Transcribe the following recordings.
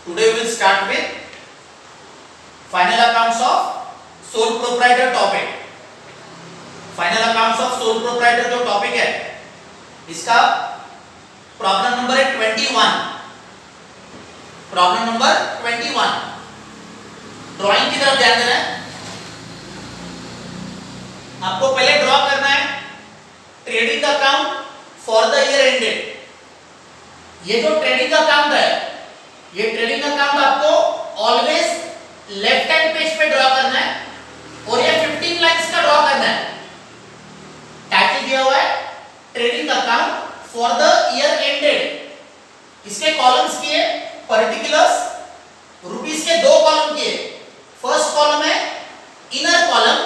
Today we will start with final accounts of sole proprietor topic. Final accounts of sole proprietor जो topic है इसका problem number है 21. Problem number 21. Drawing की तरफ ध्यान देना है. आपको पहले ड्रॉ करना है trading account for the year ended. ये जो ट्रेडिंग अकाउंट है, ये ट्रेडिंग अकाउंट आपको ऑलवेज लेफ्ट हैंड पेज पे ड्रॉ करना है और ये 15 लाइंस का ड्रॉ करना है. टाइटल दिया हुआ है trading account for the year ended. इसके कॉलम्स किए पर्टिकुलर्स, रुपीस के दो कॉलम किए. फर्स्ट कॉलम है इनर कॉलम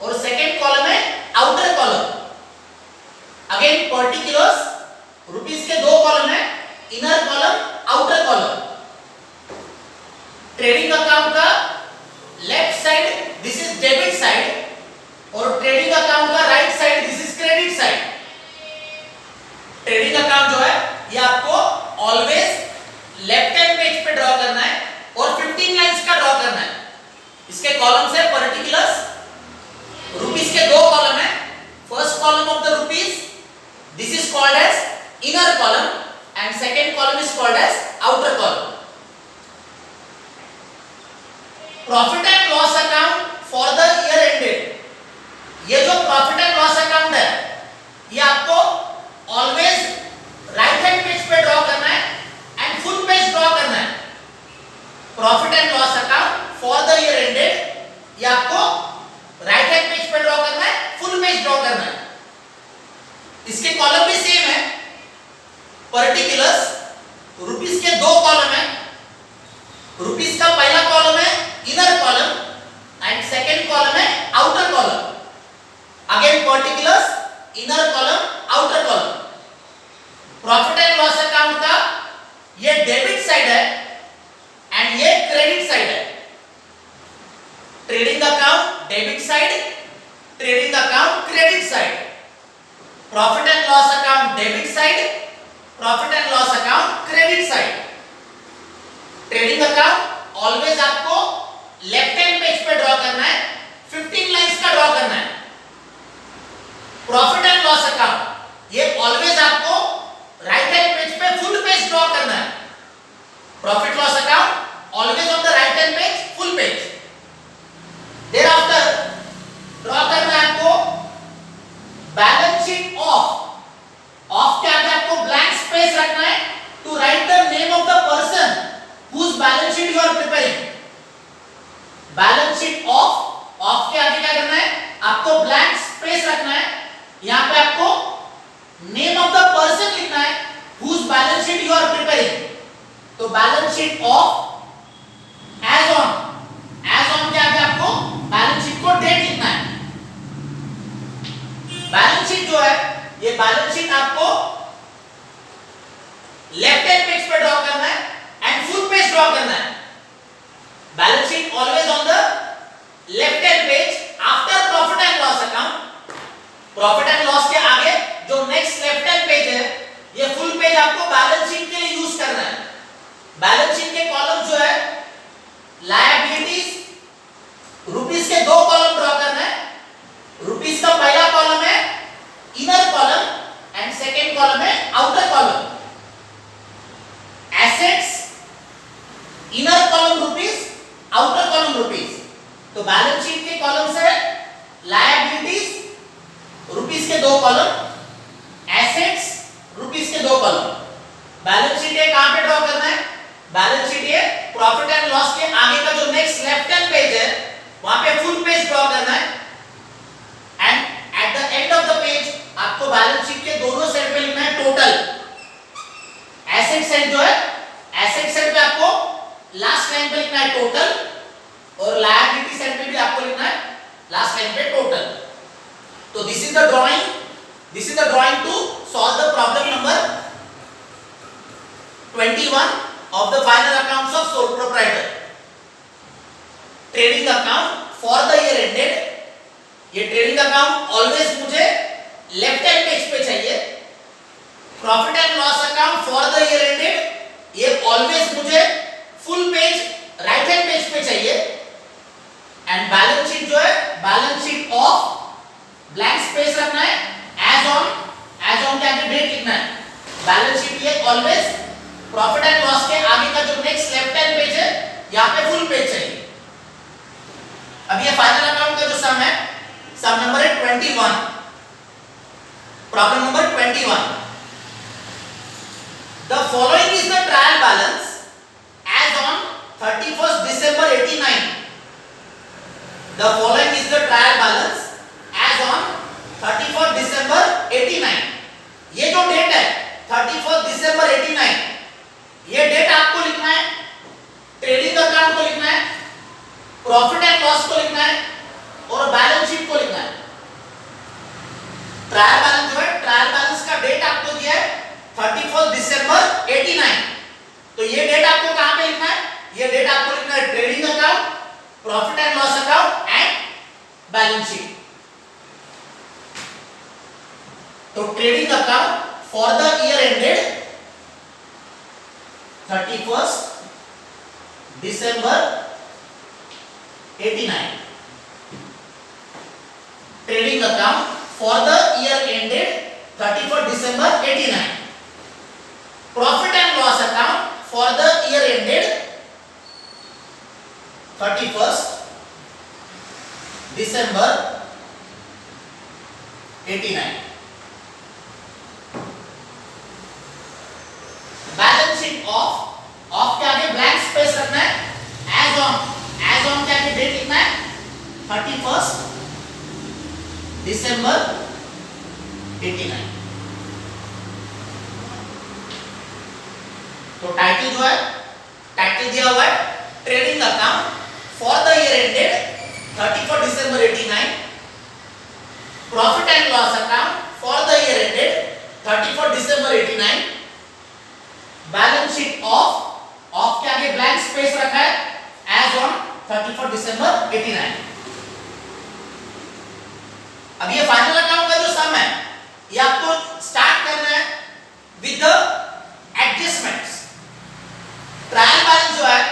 और सेकंड कॉलम है outer column. Again particulars, rupees के दो कॉलम है, inner column outer column. Trading account का left side this is debit side और ट्रेडिंग अकाउंट का right side this is credit side. Trading account जो है ये आपको ऑलवेज लेफ्ट हैंड पेज पे ड्रॉ करना है और 15 लाइंस का ड्रॉ करना है. इसके कॉलम्स है पर्टिकुलर्स, रुपीस के दो कॉलम है. First column of the rupees this is called as inner column and second column is called as outer column. Profit and loss account for the year ended. ये जो profit and loss account है ये आपको always right hand page पे draw करना है and full page draw करना है. Profit and loss account for the year ended ये आपको राइट हैंड पेज पे ड्रॉ करना है, फुल पेज ड्रॉ करना है. इसके कॉलम भी सेम है. पर्टिकुलर्स, रुपीस के दो कॉलम है. रुपीस का पहला कॉलम है inner column and second column है outer column. Again particulars, inner column, outer column. Profit and loss account का ये डेबिट साइड है एंड ये क्रेडिट साइड है. Trading account debit side, trading account credit side. Profit and loss account debit side, profit and loss account credit side. Trading account always आपको left hand page पे draw करना है, 15 lines का draw करना है. Profit and loss account ये always आपको right hand page पे फुल पेज ड्रॉ करना है. Profit loss account always on the right hand page, full page. Thereafter draw करना है आपको बैलेंस शीट ऑफ. ऑफ के आगे आपको ब्लैंक स्पेस रखना है to write the name of the person whose balance sheet you are preparing. Balance sheet of, of के आगे क्या करना है आपको ब्लैंक स्पेस रखना है. यहां पे आपको नेम ऑफ द पर्सन लिखना है whose balance sheet you are preparing. तो balance sheet of as on, as on के आगे आपको बैलेंस शीट को डेट लिखना है. बैलेंस शीट जो है ये बैलेंस शीट आपको लेफ्ट हैंड पेज पे ड्रॉ करना है एंड फुल पेज ड्रॉ करना है. Balance sheet always on the left hand page after profit and loss account. Profit and loss के आगे जो नेक्स्ट लेफ्ट हैंड पेज है ये फुल पेज आपको बैलेंस शीट के लिए यूज करना है. बैलेंस शीट के कॉलम जो है लायबिलिटीज, रुपीस के दो कॉलम ड्रॉ करना है. रुपीस का पहला कॉलम है inner column and second column है outer column. Assets, inner column rupees, outer column rupees. तो बैलेंस शीट के कॉलम्स है लायबिलिटीज, रुपीस के दो कॉलम, एसेट्स, रुपीस के दो कॉलम. बैलेंस शीट ये कहां पे ड्रॉ करना है? बैलेंस शीट ये प्रॉफिट एंड लॉस के आगे का जो नेक्स्ट लेफ्ट हैंड पेज है वहां पे फुल पेज ड्रॉ करना है and at the end of the page आपको बैलेंस शीट के दोनों साइड पे लिखना है टोटल. एसेट साइड जो है, एसेट साइड पे आपको लास्ट लाइन पे लिखना है टोटल और लायबिलिटी साइड पे भी आपको लिखना है लास्ट लाइन पे टोटल. तो this is the drawing, this is the drawing to solve the problem number 21 of the final accounts of sole proprietor. Trading account for the year ended. ये trading account always मुझे left hand page पे चाहिए. Profit and loss account for the year ended ये always मुझे आपका जो next left hand page है यहाँ पे फुल पेज चाहिए। अब ये फाइनल अकाउंट का जो सम है, सम नंबर है 21, problem number 21। The following is the trial balance as on 31st December 89। The following is the trial balance as on 31st December 89। ये जो डेट है 31st December 89, ये डेट आपको लिखना है, ट्रेडिंग अकाउंट को लिखना है, प्रॉफिट एंड लॉस को लिखना है और बैलेंस शीट को लिखना है। ट्रायल बैलेंस जो है, ट्रायल बैलेंस का डेट आपको दिया है 31st December 89, तो ये डेट आपको कहां पे लिखना है? ये डेट आपको लिखना है trading account, profit and loss account and balance sheet. तो trading account for the year ended 31st December 89, trading account for the year ended 31st December 89, profit and loss account for the year ended 31st December 89। Balance sheet of के आगे blank space रखना है, as on के आगे date लिखना है 31st December 89। तो title जो है, टाइटल दिया हुआ है trading account for the year ended 31st December 89, profit and loss account for the year ended 31st December 89, balance sheet of के आगे ब्लैंक स्पेस रखा है, एज ऑन 31st December 89। अब ये फाइनल अकाउंट का जो सम है, ये आपको स्टार्ट करना है with the adjustments. Trial balance जो है,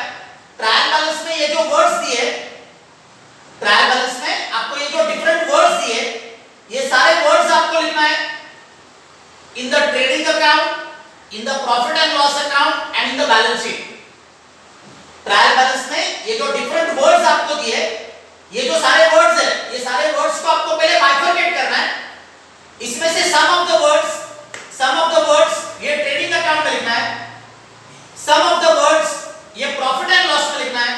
ट्रायल बैलेंस में ये जो वर्ड्स दिए, ट्रायल बैलेंस में आपको ये जो डिफरेंट वर्ड्स दिए, ये सारे वर्ड्स आपको लिखना है in the trading account, in the profit and loss account and in the balance sheet। Trial balance में ये जो डिफरेंट वर्ड्स आपको दिए, ये जो सारे वर्ड्स है, ये सारे वर्ड्स को आपको पहले बाइफरकेट करना है। इसमें से सम ऑफ द वर्ड्स ये ट्रेडिंग अकाउंट में लिखना है, सम ऑफ द वर्ड्स ये प्रॉफिट एंड लॉस में लिखना है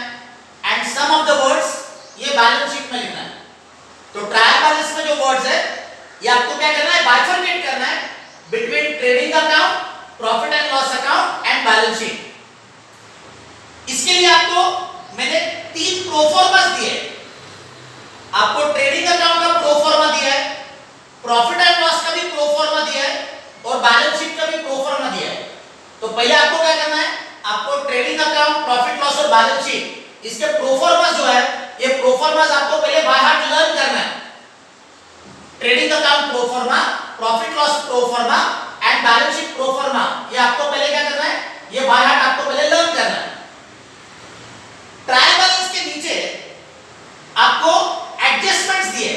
and some of the words ये बैलेंस शीट में लिखना है। तो ट्रायल बैलेंस में जो वर्ड्स है, ये आपको क्या करना है? बाइफरकेट करना है between trading account, profit and loss account and balance sheet. इसके लिए आपको मैंने 3 प्रोफॉर्मास दिए। आपको ट्रेडिंग अकाउंट का प्रोफॉर्मा दिया है, प्रॉफिट एंड लॉस का भी प्रोफॉर्मा दिया है और बैलेंस शीट का भी प्रोफॉर्मा दिया है। तो पहले आपको क्या करना है? आपको ट्रेडिंग अकाउंट, प्रॉफिट लॉस और बैलेंस शीट, इसके प्रोफॉर्मास जो है, ये प्रोफॉर्मास आपको पहले बाय हार्ट लर्न करना है। Trading account proforma, profit loss proforma and balance sheet proforma, ये आपको पहले क्या करना है? ये बाय हार्ट आपको पहले लर्न करना है। ट्रायल बैलेंस के नीचे आपको एडजस्टमेंट्स दिए,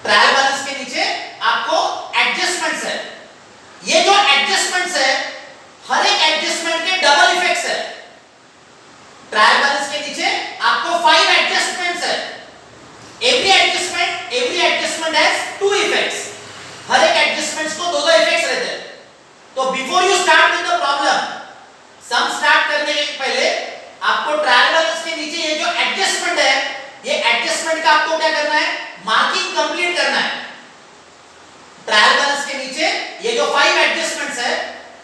ट्रायल बैलेंस के नीचे आपको एडजस्टमेंट्स है। ये जो एडजस्टमेंट्स है, हर एक एडजस्टमेंट के डबल इफेक्ट्स है। ट्रायल बैलेंस के नीचे आपको 5 एडजस्टमेंट्स है। Every adjustment has 2 effects. हर एक एडजस्टमेंट्स को 2 इफेक्ट्स रहते हैं। तो before you start with the problem, sum start करने के पहले आपको ट्रायल बैलेंस के नीचे ये जो एडजस्टमेंट है, ये एडजस्टमेंट का आपको क्या करना है? मार्किंग कंप्लीट करना है। ट्रायल बैलेंस के नीचे ये जो 5 एडजस्टमेंट्स है,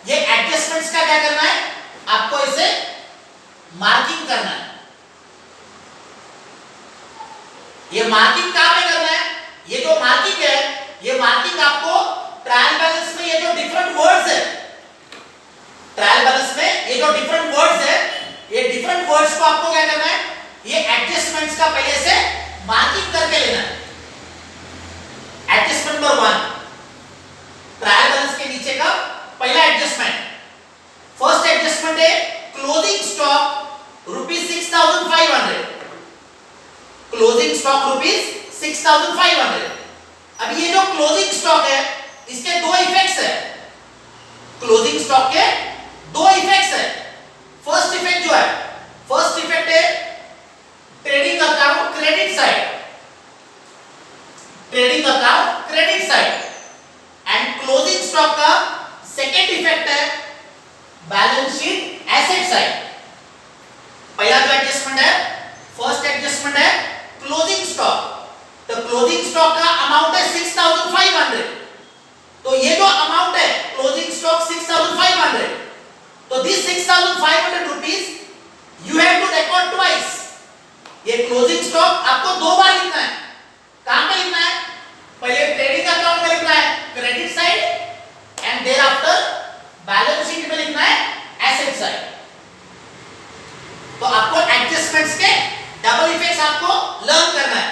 ये एडजस्टमेंट्स का क्या करना है? आपको इसे मार्किंग करना है। ये मार्किंग कहां पे करना है? ये जो मार्किंग है, ये मार्किंग आपको ट्रायल बैलेंस में ये जो डिफरेंट वर्ड्स है, ट्रायल बैलेंस में ये जो डिफरेंट वर्ड्स है, ये डिफरेंट वर्ड्स को आपको क्या करना है? ये एडजस्टमेंट्स का पहले से मार्किंग करके लेना है। एडजस्टमेंट नंबर 1, ट्रायल बैलेंस के नीचे का पहला एडजस्टमेंट, फर्स्ट एडजस्टमेंट है क्लोजिंग स्टॉक ₹6,500। Closing stock ₹6,500। अब ये जो क्लोजिंग स्टॉक है, इसके 2 इफेक्ट्स है। क्लोजिंग स्टॉक के 2 इफेक्ट्स है। एसेट साइड, पहला जो एडजस्टमेंट है, फर्स्ट एडजस्टमेंट है क्लोजिंग स्टॉक। तो क्लोजिंग स्टॉक का अमाउंट है 6500, तो ये जो अमाउंट है क्लोजिंग स्टॉक 6500, तो this 6500 rupees you have to record twice. ये क्लोजिंग स्टॉक आपको दो बार लिखना है। कहां पे लिखना है? पहले ट्रेडिंग अकाउंट में लिखना है credit side, and thereafter balance sheet में लिखना है एसेट साइड। तो आपको एडजस्टमेंट्स के डबल इफेक्ट्स आपको लर्न करना है।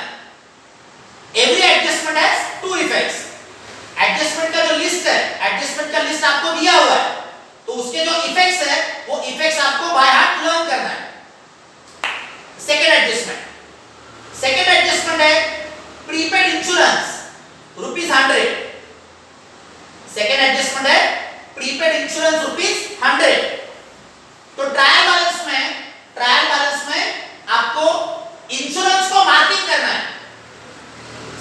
Every adjustment has two effects. Adjustment का जो लिस्ट है, एडजस्टमेंट का लिस्ट आपको दिया हुआ है, तो उसके जो इफेक्ट्स है वो इफेक्ट्स आपको बाय हार्ट लर्न करना है। सेकंड एडजस्टमेंट, सेकंड एडजस्टमेंट है प्रीपेड इंश्योरेंस ₹100। सेकंड एडजस्टमेंट है प्रीपेड इंश्योरेंस ₹100। तो ट्रायल बैलेंस में आपको इंश्योरेंस को मार्किंग करना है।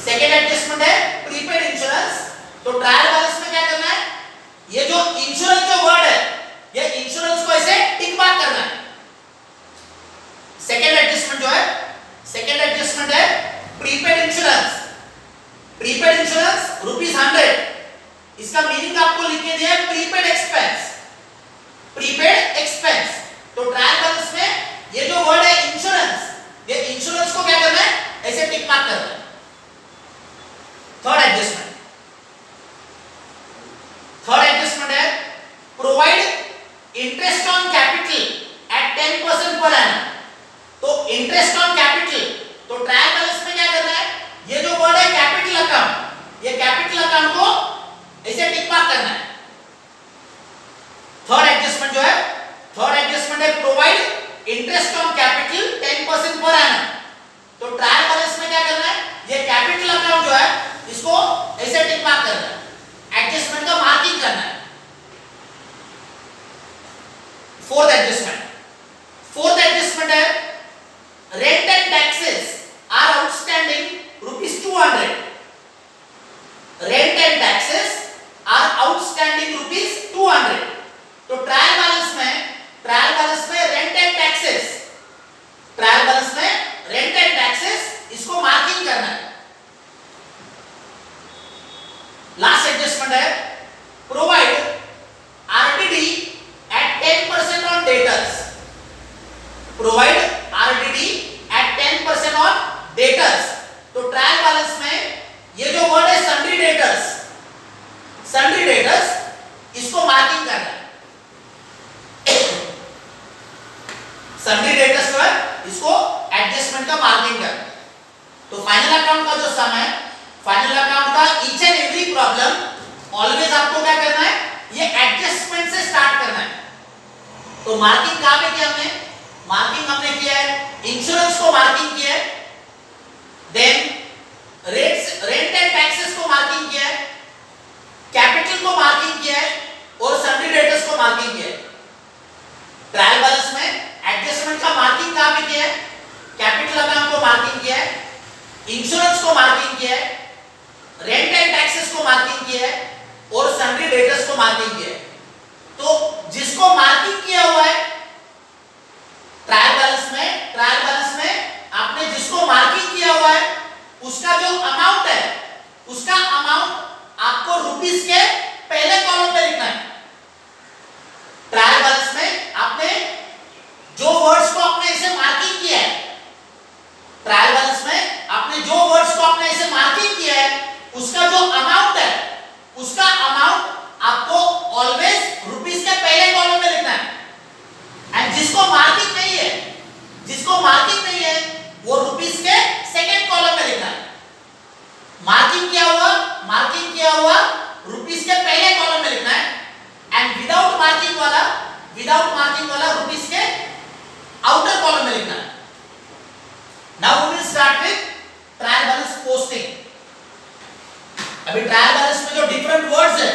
सेकंड एडजस्टमेंट है प्रीपेड इंश्योरेंस, तो ट्रायल बैलेंस में क्या करना है? ये जो इंश्योरेंस जो वर्ड है, ये इंश्योरेंस को ऐसे टिक मार्क करना है। सेकंड एडजस्टमेंट जो है, सेकंड एडजस्टमेंट है प्रीपेड इंश्योरेंस। प्रीपेड इंश्योरेंस ₹100, इसका मीनिंग आपको लिख के दिया है प्रीपेड एक्सपेंस। प्रीपेड एक्सपेंस, तो ट्रायल बैलेंस में ये जो वर्ड है इंश्योरेंस, ये इंश्योरेंस को क्या करना है? ऐसे टिक मार्क करना है। थर्ड एडजस्टमेंट, थर्ड एडजस्टमेंट है provide interest on capital eight 10% per annum. तो इंटरेस्ट ऑन कैपिटल, तो ट्रायल बैलेंस में क्या करना है? ये जो वर्ड है कैपिटल अकाउंट, ये कैपिटल अकाउंट को ऐसे टिक मार्क करना है। थर्ड एडजस्टमेंट जो है, थर्ड एडजस्टमेंट है provide interest on capital 10% per annum. तो ट्रायल बैलेंस में क्या करना है? ये कैपिटल अकाउंट जो है इसको ऐसे टिक मार्क करना है, एडजस्टमेंट का मार्किंग करना है। फोर्थ एडजस्टमेंट, फोर्थ एडजस्टमेंट है rent and taxes are outstanding ₹200। Rent and taxes are outstanding ₹200। तो ट्रायल बैलेंस में rent and taxes, trial balance में रेंट एंड टैक्सेस इसको मार्किंग करना है। लास्ट एडजस्टमेंट है provide RDD at 10% on debtors. Provide RDD at 10% on debtors. तो trial balance में ये जो वर्ड है सन्ड्री डेटर्स, सन्ड्री डेटर्स इसको मार्किंग करना है। सन्ड्री डेटर्स जो है इसको एडजस्टमेंट का मार्किंग करना है। तो फाइनल अकाउंट का जो सम है, फाइनल अकाउंट का each and every problem always आपको क्या करना है? ये एडजस्टमेंट से स्टार्ट करना है। तो मार्किंग कहां पे किया हमने? मार्किंग हमने किया है इंश्योरेंस को मार्किंग किया है, देन रेंट एंड टैक्सेस को मार्किंग किया है, कैपिटल को मार्किंग किया है और सन्ड्री डेटर्स को मार्किंग किया है। ट्रायल बैलेंस में एडजस्टमेंट का मार्किंग कहां पे किया है? कैपिटल अकाउंट को मार्किंग किया है, इंश्योरेंस को मार्किंग किया है, रेंट एंड टैक्सेस को मार्किंग किया है और सन्ड्री डेटर्स को मार्किंग किया है। तो जिसको मार्किंग किया हुआ है ट्रायल बैलेंस में आपने जिसको मार्किंग किया हुआ है उसका जो अमाउंट है, उसका अमाउंट आपको रुपीस के पहले कॉलम पे लिखना है। ट्रायल बैलेंस में आपने जो वर्ड्स को आपने इसे मार्किंग किया है, ट्रायल बैलेंस में आपने जो वर्ड्स को आपने इसे मार्किंग किया है उसका जो अमाउंट है, उसका अमाउंट आपको ऑलवेज रुपीस के पहले कॉलम में लिखना है। एंड जिसको मार्किंग नहीं है, जिसको मार्किंग नहीं है वो रुपीस के सेकंड कॉलम में लिखना है। मार्किंग किया हुआ रुपीस के पहले कॉलम में लिखना है, एंड विदाउट मार्किंग वाला रुपीस के आउटर कॉलम में लिखना है। Now we will start with trial balance posting. अभी ट्रायल बैलेंस में जो डिफरेंट वर्ड्स है,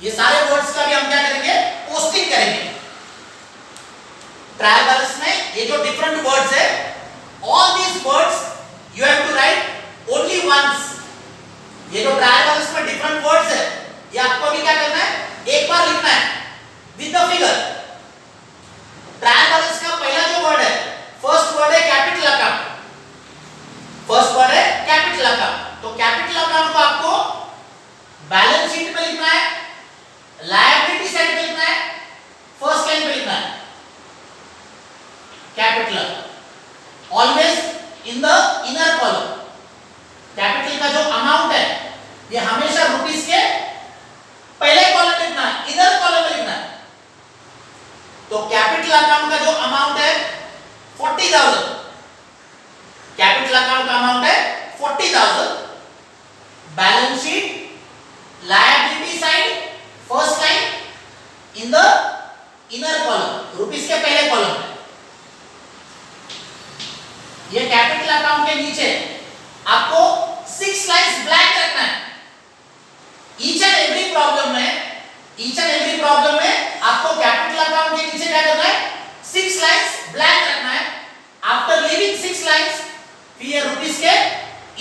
ये सारे वर्ड्स का भी हम क्या करेंगे? पोस्टिंग करेंगे। ट्रायल बैलेंस में ये जो डिफरेंट वर्ड्स है, all these words you have to write only once. ये जो ट्रायल बैलेंस में डिफरेंट वर्ड्स है, ये आपको भी क्या करना है? एक बार लिखना है with the figure. Capital always in the inner column. Capital का जो अमाउंट है ये हमेशा रुपीस के पहले कॉलम में लिखना है, इनर कॉलम में लिखना है। तो कैपिटल अकाउंट का जो अमाउंट है 40,000, कैपिटल अकाउंट का अमाउंट है 40,000। Balance sheet liability side first line in the inner column, rupees के पहले कॉलम में। ये कैपिटल अकाउंट के नीचे आपको 6 लाइंस ब्लैंक रखना है। ईच एंड एवरी प्रॉब्लम में आपको कैपिटल अकाउंट के नीचे क्या करना है, 6 लाइंस ब्लैंक रखना है। आफ्टर लीविंग 6 लाइंस फिर रुपीस के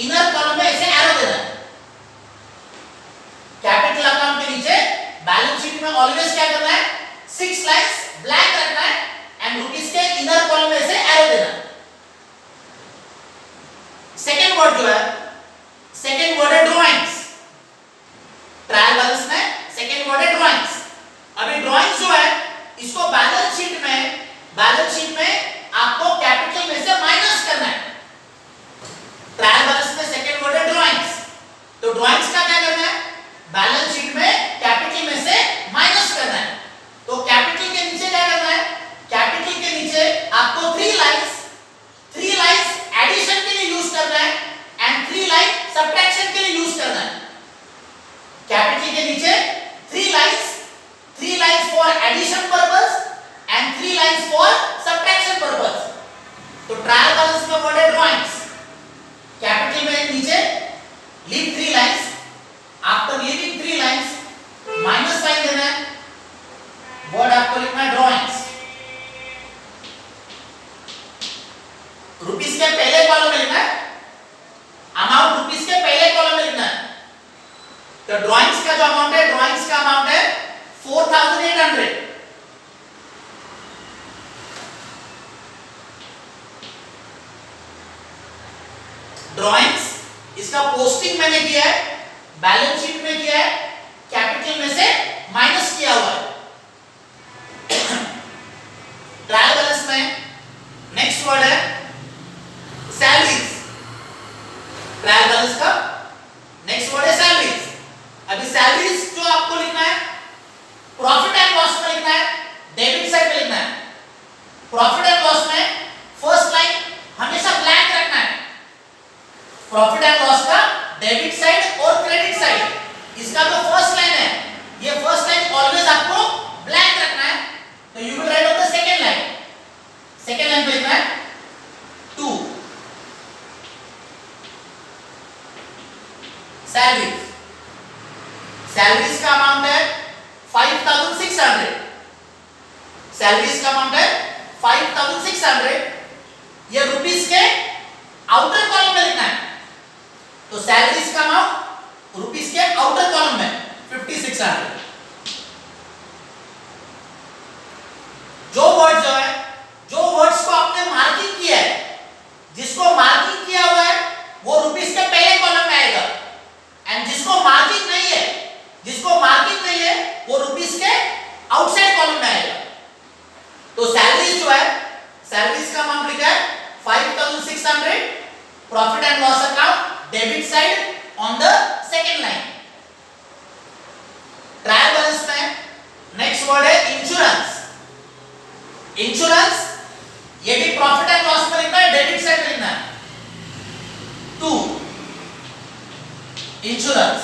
इनर कॉलम में ऐसे एरो देना है। कैपिटल अकाउंट के नीचे बैलेंस शीट में ऑलवेज क्या करना है, 6 लाइंस ब्लैंक रखना है एंड रुपीस के इनर कॉलम में ऐसे एरो देना है। सेकेंड वर्ड जो है, सेकेंड वर्ड है ड्राइंग्स। ट्रायल बैलेंस में सेकेंड वर्ड है ड्राइंग्स। अभी ड्राइंग्स जो है इसको बैलेंस शीट में आपको कैपिटल में से माइनस करना है। ट्रायल बैलेंस में सेकेंड वर्ड है ड्राइंग्स, तो ड्राइंग्स का क्या करना है, बैलेंस शीट में कैपिटल में से माइनस करना है। तो कैपिटल के नीचे क्या करना है, कैपिटल के नीचे आपको 3 लाइंस एडिशन के लिए यूज करना है एंड 3 लाइन सब्ट्रैक्शन के लिए यूज करना है। कैपिटल के नीचे 3 lines for addition purpose and 3 lines for subtraction purpose. तो ट्रायल बैलेंस में वर्ड है ड्राइंग्स, कैपिटल में नीचे leave 3 lines, after leaving 3 lines minus sign देना है, वर्ड आपको लिखना है ड्राइंग्स। रुपीस के पहले कॉलम में लिखना है, अमाउंट रुपीस के पहले कॉलम में लिखना है। तो ड्राइंग्स का जो अमाउंट है, ड्राइंग्स का अमाउंट है 4,800। ड्राइंग्स इसका पोस्टिंग मैंने किया है, बैलेंस शीट में किया है, कैपिटल में से माइनस किया हुआ है। ट्रायल बैलेंस में नेक्स्ट वर्ड है सैलरीज। ट्रायल बैलेंस का नेक्स्ट वर्ड है सैलरीज। अभी सैलरीज जो आपको लिखना है, प्रॉफिट एंड लॉस में लिखना है, डेबिट साइड में लिखना है। प्रॉफिट एंड लॉस में फर्स्ट लाइन हमेशा ब्लैंक रखना है। प्रॉफिट एंड लॉस का डेबिट साइड और क्रेडिट साइड, इसका जो फर्स्ट लाइन है, ये फर्स्ट लाइन ऑलवेज आपको ब्लैंक रखना है। तो you will write on the second line, second line पे लिखना है 2 सैलरीज। सैलरीज का अमाउंट है 5,600। सैलरीज का अमाउंट है 5,600। ये रुपीस के आउटर कॉलम में लिखना है। तो सैलरीज का अमाउंट रुपीस के आउटर कॉलम में 5,600। जो वर्ड्स को आपने मार्किंग किया है, जिसको मार्किंग किया हुआ है वो रुपीस के पहले कॉलम में आएगा एंड जिसको मार्किंग नहीं है वो रुपीस के आउटसाइड कॉलम में आएगा। तो सैलरीज जो है, सैलरीज का अमाउंट लिखा है 5,600। Profit and loss account debit side on the second line. Trial balance में नेक्स्ट वर्ड है इंश्योरेंस। इंश्योरेंस ये भी प्रॉफिट एंड लॉस में लिखना है, डेबिट साइड में लिखना है 2 इंश्योरेंस।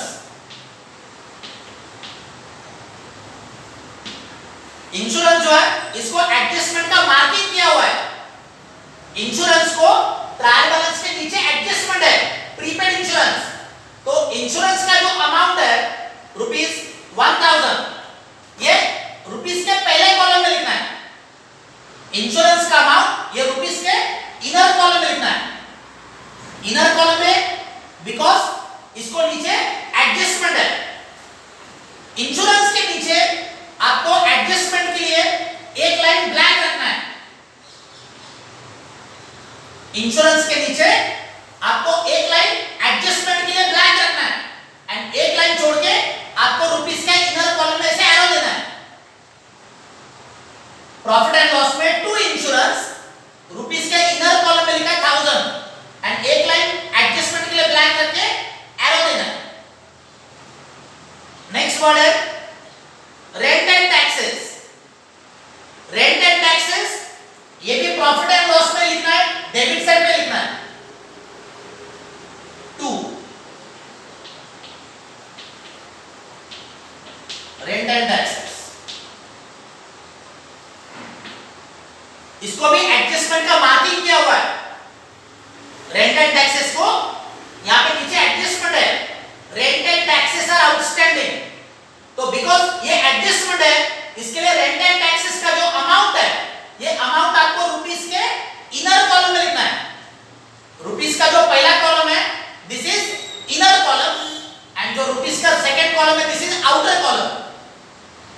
इंश्योरेंस जो है इसको एडजस्टमेंट का मार्किंग किया हुआ है। इंश्योरेंस को ट्रायल बैलेंस के नीचे एडजस्टमेंट है, प्रीपेड इंश्योरेंस। तो इंश्योरेंस का जो अमाउंट है ₹1,000, ये रुपीस के पहले कॉलम में लिखना है। इंश्योरेंस का अमाउंट ये रुपीस के इनर कॉलम में लिखना है। इनर कॉलम में बिकॉज इसको नीचे एडजस्टमेंट है। इंश्योरेंस के नीचे आपको एडजस्टमेंट के लिए एक लाइन ब्लैंक रखना है। इंश्योरेंस के नीचे आपको एक लाइन एडजस्टमेंट के लिए ब्लैंक रखना है एंड एक लाइन छोड़ के आपको रुपीस का इनर कॉलम में से एरो देना है। प्रॉफिट एंड लॉस में 2 इंश्योरेंस, रुपीस के इनर कॉलम में लिखा है 1000 एंड एक लाइन एडजस्टमेंट के लिए ब्लैंक करके एरो देना। नेक्स्ट वर्ड है rent and taxes. Rent and taxes ये भी प्रॉफिट एंड लॉस में लिखना है, डेबिट साइड में लिखना है। 2 रेंट एंड टैक्सेस, इसको भी एडजस्टमेंट का मार्किंग किया हुआ है। रेंट एंड टैक्सेस को यहां पे नीचे एडजस्टमेंट है, rent and taxes are outstanding, तो बिकॉज ये एडजस्टमेंट है इसके लिए रेंट एंड टैक्सेस का जो अमाउंट है ये अमाउंट आपको रुपीस के इनर कॉलम में लिखना है। रुपीस का जो पहला कॉलम है this is inner column and जो रुपीस का सेकंड कॉलम है दिस इज आउटर कॉलम।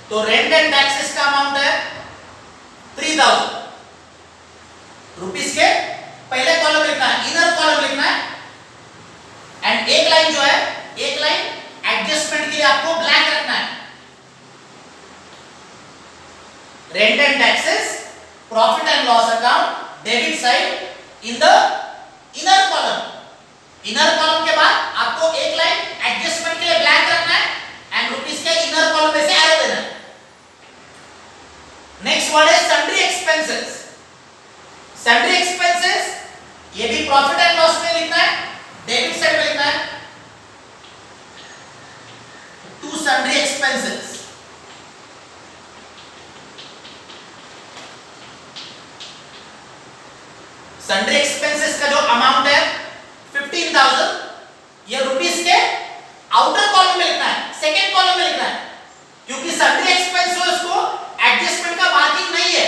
तो रेंट एंड टैक्सेस का अमाउंट है 3000 रुपीस के पहले कॉलम लिखना है, इनर कॉलम लिखना है एंड एक लाइन जो है एक लाइन एडजस्टमेंट के लिए आपको ब्लैंक रखना है। Rent and taxes profit and loss account debit side in the inner column. Inner column के बाद आपको एक लाइन एडजस्टमेंट के लिए ब्लैंक रखना है एंड रुपीस के इनर कॉलम में से एरो देना है। नेक्स्ट वर्ड है सन्ड्री एक्सपेंसेस। सन्ड्री एक्सपेंसेस ये भी प्रॉफिट एंड लॉस में लिखना है, डेबिट साइड में लिखना है। 2 सन्ड्री एक्सपेंसेस। सन्ड्री एक्सपेंसेस का जो अमाउंट है 15000 ये रुपीस के आउटर कॉलम में लिखना है, सेकेंड कॉलम में लिखना है, क्योंकि सन्ड्री एक्सपेंसेस को एडजस्टमेंट का मार्किंग नहीं है।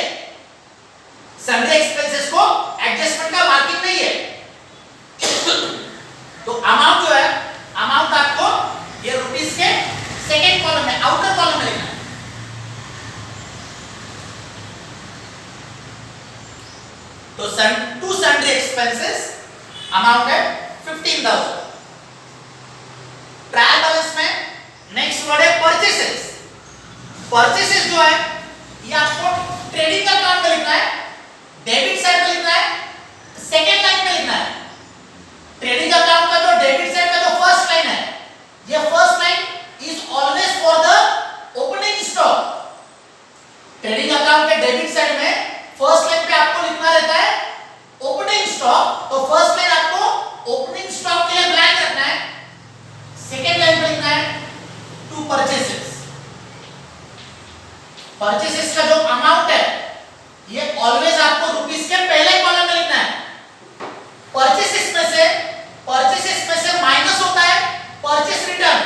सन्ड्री एक्सपेंसेस को एडजस्टमेंट का मार्किंग नहीं है तो अमाउंट जो है अमाउंट आपको ये रुपीस के सेकेंड कॉलम में आउटर कॉलम में लिखना है। तो 2 सन्ड्री एक्सपेंसेस अमाउंट है 15000। ट्रायल बैलेंस में नेक्स्ट वर्ड है परचेसेस। परचेसेस जो है ये आपको ट्रेडिंग अकाउंट में लिखना है, डेबिट साइड में लिखना है, सेकेंड लाइन में लिखना है। ट्रेडिंग अकाउंट का जो डेबिट साइड का जो फर्स्ट लाइन है ये first line is always for the opening stock. Trading account के डेबिट साइड में फर्स्ट लाइन पे आपको लिखना रहता है ओपनिंग स्टॉक, तो फर्स्ट लाइन आपको ओपनिंग स्टॉक के लिए ब्लैंक रखना है, सेकेंड लाइन पे लिखना है 2 परचेसेस। परचेसेस का जो अमाउंट है ये ऑलवेज आपको रुपीस के पहले कॉलम में लिखना है। परचेसेस में से माइनस होता है परचेस रिटर्न।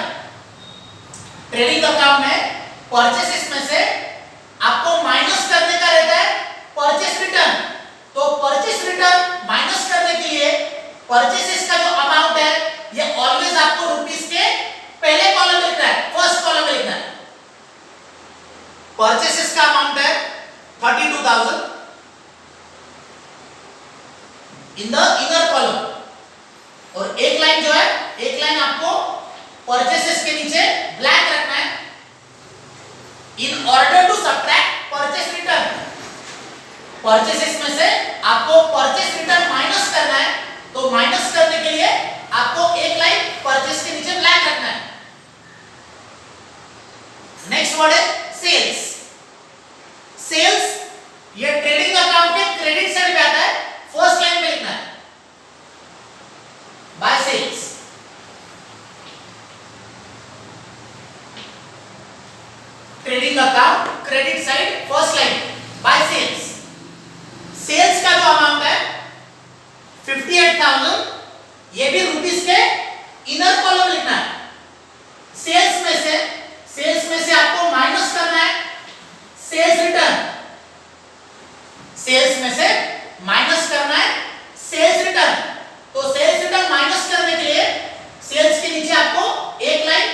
ट्रेडिंग अकाउंट में परचेसेस में से आपको माइनस करने का रहता है परचेस रिटर्न, तो परचेस रिटर्न माइनस करने के लिए परचेसेस का जो अमाउंट है ये ऑलवेज आपको रुपीस के पहले कॉलम में लिखना है, फर्स्ट कॉलम में लिखना है। परचेसेस का अमाउंट है 32000 इन द इनर कॉलम और एक लाइन जो है एक लाइन आपको परचेसेस के नीचे ब्लैंक रखना है in order to subtract purchase return. Purchases में से आपको परचेस रिटर्न माइनस करना है, तो माइनस करने के लिए आपको एक लाइन परचेस के नीचे ब्लैंक रखना है। नेक्स्ट वर्ड है सेल्स। सेल्स ये ट्रेडिंग अकाउंट के क्रेडिट साइड पे आता है, फर्स्ट लाइन में लिखना है by sales. Trading account credit side first line by sales. Sales का जो अमाउंट है 58000 ये भी रुपीस के इनर कॉलम लिखना है। सेल्स में से आपको माइनस करना है सेल्स रिटर्न। सेल्स में से माइनस करना है सेल्स रिटर्न, तो सेल्स रिटर्न माइनस करने के लिए सेल्स के नीचे आपको एक लाइन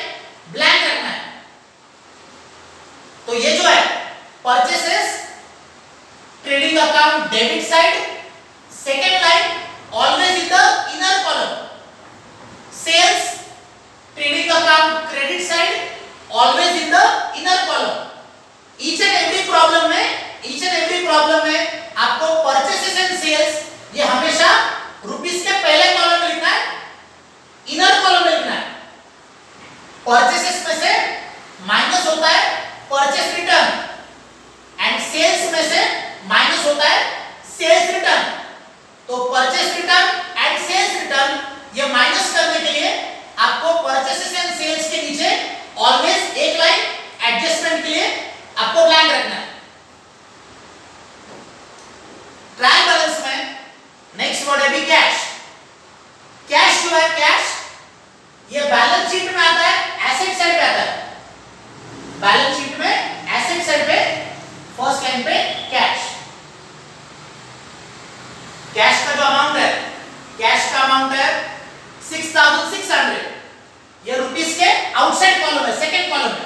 ब्लैंक रखना है। तो ये जो है purchases trading account debit side, second line always in the inner column. Sales trading account credit side always in the inner column. Each and every problem में आपको purchases and sales sales return, तो purchase return and sales return ये minus करने के लिए आपको purchases and sales के नीचे ऑलवेज एक लाइन एडजस्टमेंट के लिए आपको ब्लैंक रखना है। ट्रायल बैलेंस में नेक्स्ट वर्ड है भी कैश। कैश जो है, कैश ये बैलेंस शीट में आता है, एसेट साइड पे आता है। बैलेंस शीट में एसेट साइड पे फर्स्ट लाइन पे कैश। कैश का जो अमाउंट है, कैश का अमाउंट है 6600, ये रुपीस के आउटसाइड कॉलम है, सेकंड कॉलम है।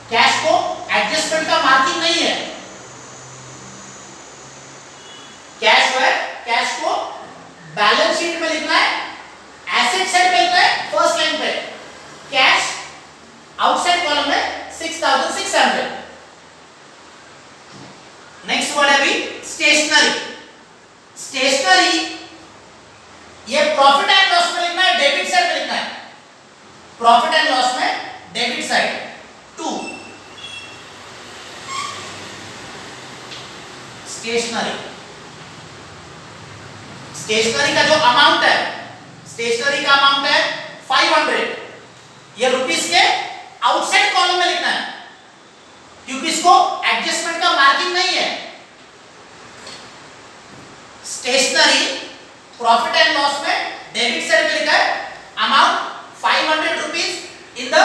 कैश को एडजस्टमेंट का मार्किंग नहीं है। कैश जो है, कैश को बैलेंस शीट में लिखना है, एसेट साइड पे लिखना है फर्स्ट लाइन पे। कैश आउटसाइड कॉलम में 6600। नेक्स्ट वर्ड है अभी स्टेशनरी। स्टेशनरी ये प्रॉफिट एंड लॉस में लिखना है, डेबिट साइड पे लिखना है। प्रॉफिट एंड लॉस में डेबिट साइड 2। स्टेशनरी, स्टेशनरी का जो अमाउंट है, स्टेशनरी का अमाउंट है 500, ये रुपीस के आउटसाइड कॉलम में लिखना है क्योंकि इसको एडजस्टमेंट का मार्किंग नहीं है। स्टेशनरी प्रॉफिट एंड लॉस में डेबिट साइड पे लिखा है amount 500 rupees in the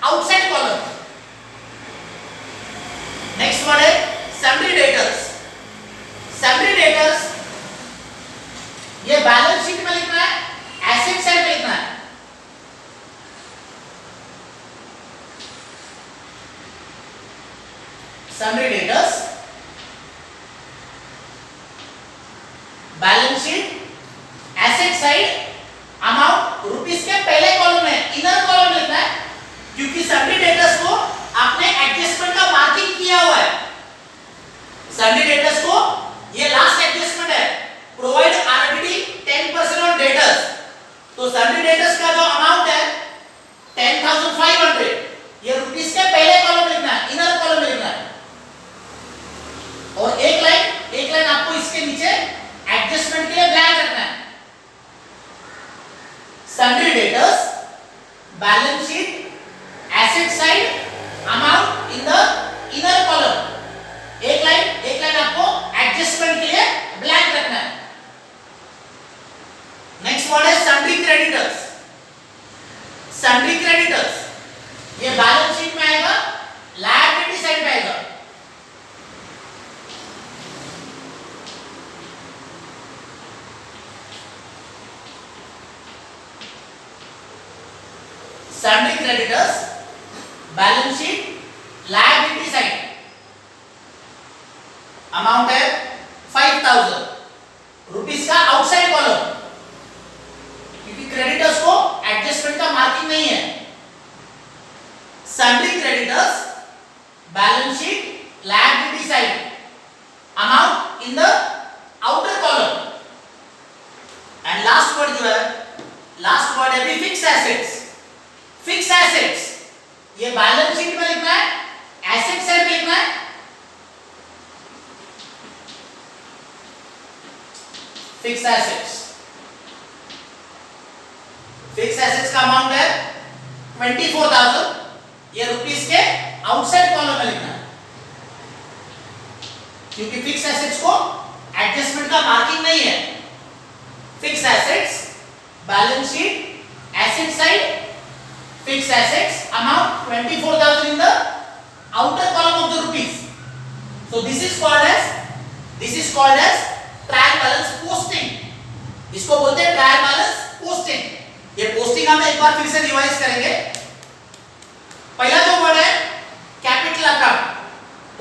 outside column. Next word है सैलरी डेटर्स। सैलरी डेटर्स ये बैलेंस शीट में लिखना है, एसेट साइड पे लिखना है। Salary debtors balance sheet asset side amount rupees के पहले कॉलम में, इनर कॉलम में लिखना है क्योंकि सैलरी डेटर्स को आपने एडजस्टमेंट का मार्किंग किया हुआ है। सैलरी डेटर्स को ये लास्ट एडजस्टमेंट है, प्रोवाइड आरडीडी 10% ऑन डेटर्स। तो सैलरी डेटर्स का जो अमाउंट है 10,500, ये रुपीस के पहले कॉलम में लिखना है, इनर कॉलम में लिखना है। और एक लाइन आपको इसके नीचे एडजस्टमेंट के लिए ब्लैंक रखना है। Salary debtors balance sheet asset side amount in the inner column, एक लाइन आपको एडजस्टमेंट के लिए ब्लैंक रखना है। नेक्स्ट वर्ड है सन्ड्री क्रेडिटर्स। सन्ड्री क्रेडिटर्स ये बैलेंस शीट में आएगा, लायबिलिटी साइड पे आएगा। Sundry creditors balance sheet liability side amount है 5000 रुपीस का आउटसाइड कॉलम क्योंकि क्रेडिटर्स को एडजस्टमेंट का मार्किंग नहीं है। Sundry creditors balance sheet liability side amount in the outer column. And last word जो है, लास्ट वर्ड है भी फिक्स एसेट्स। फिक्स एसेट्स ये बैलेंस शीट में लिखना है, एसेट साइड में लिखना है। फिक्स एसेट्स, फिक्स एसेट्स का अमाउंट है 24,000, ये रुपीस के आउटसाइड कॉलम में लिखना है क्योंकि फिक्स एसेट्स को एडजस्टमेंट का मार्किंग नहीं है। Fix assets balance sheet asset side fixed assets amount 24,000 in the outer column of the rupees. So this is called as trial balance posting. इसको बोलते हैं ट्रायल बैलेंस